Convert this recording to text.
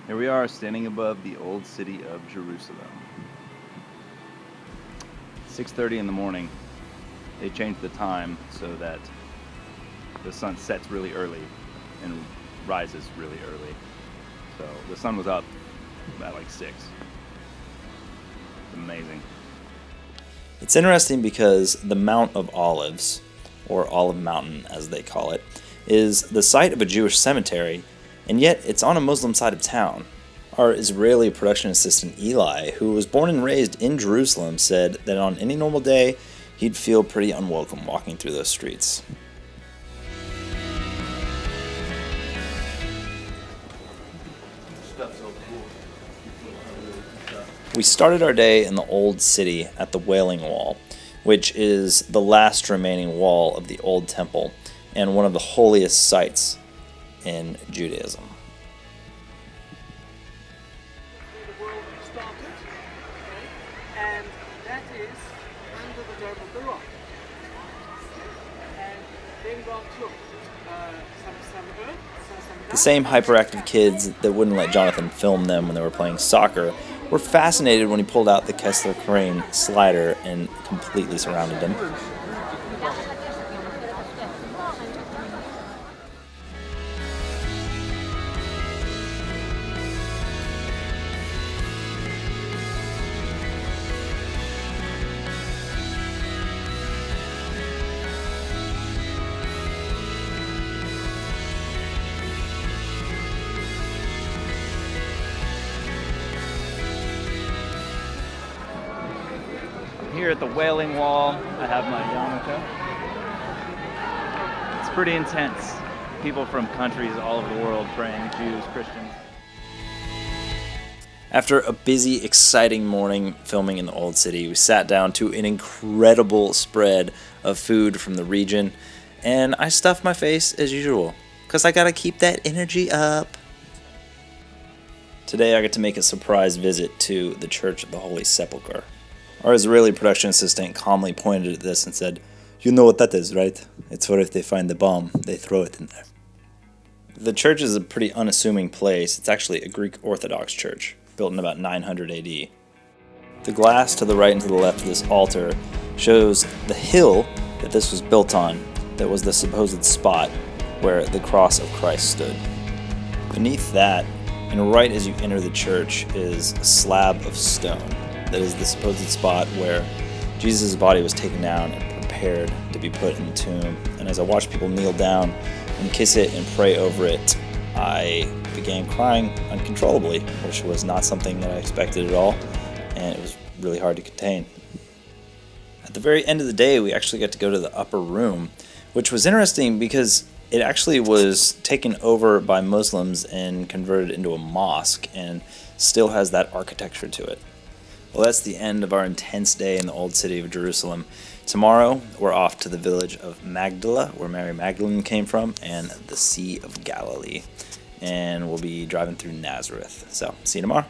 Here we are, standing above the old city of Jerusalem. 6:30 in the morning. They changed the time so that the sun sets really early and rises really early. So the sun was up at like 6. It's amazing. It's interesting because the Mount of Olives, or Olive Mountain as they call it, is the site of a Jewish cemetery, and yet it's on a Muslim side of town. Our Israeli production assistant Eli, who was born and raised in Jerusalem, said that on any normal day, he'd feel pretty unwelcome walking through those streets. We started our day in the Old City at the Wailing Wall, which is the last remaining wall of the Old Temple and one of the holiest sites in Judaism. The world started, and that is under the dome of the rock. And then God took some earth, some The same hyperactive kids that wouldn't let Jonathan film them when they were playing soccer were fascinated when he pulled out the Kessler crane slider and completely surrounded him. Here at the Wailing Wall, I have my yarmulke. It's pretty intense. People from countries all over the world praying, Jews, Christians. After a busy, exciting morning filming in the Old City, we sat down to an incredible spread of food from the region, and I stuffed my face as usual, because I gotta keep that energy up. Today I got to make a surprise visit to the Church of the Holy Sepulchre. Our Israeli production assistant calmly pointed at this and said, "You know what that is, right? It's where if they find the bomb, they throw it in there." The church is a pretty unassuming place. It's actually a Greek Orthodox church, built in about 900 AD. The glass to the right and to the left of this altar shows the hill that this was built on, that was the supposed spot where the cross of Christ stood. Beneath that, and right as you enter the church, is a slab of stone. That is the supposed spot where Jesus' body was taken down and prepared to be put in the tomb. And as I watched people kneel down and kiss it and pray over it, I began crying uncontrollably, which was not something that I expected at all, and it was really hard to contain. At the very end of the day, we actually got to go to the upper room, which was interesting because it actually was taken over by Muslims and converted into a mosque and still has that architecture to it. Well, that's the end of our intense day in the Old City of Jerusalem. Tomorrow, we're off to the village of Magdala, where Mary Magdalene came from, and the Sea of Galilee. And we'll be driving through Nazareth. So, see you tomorrow.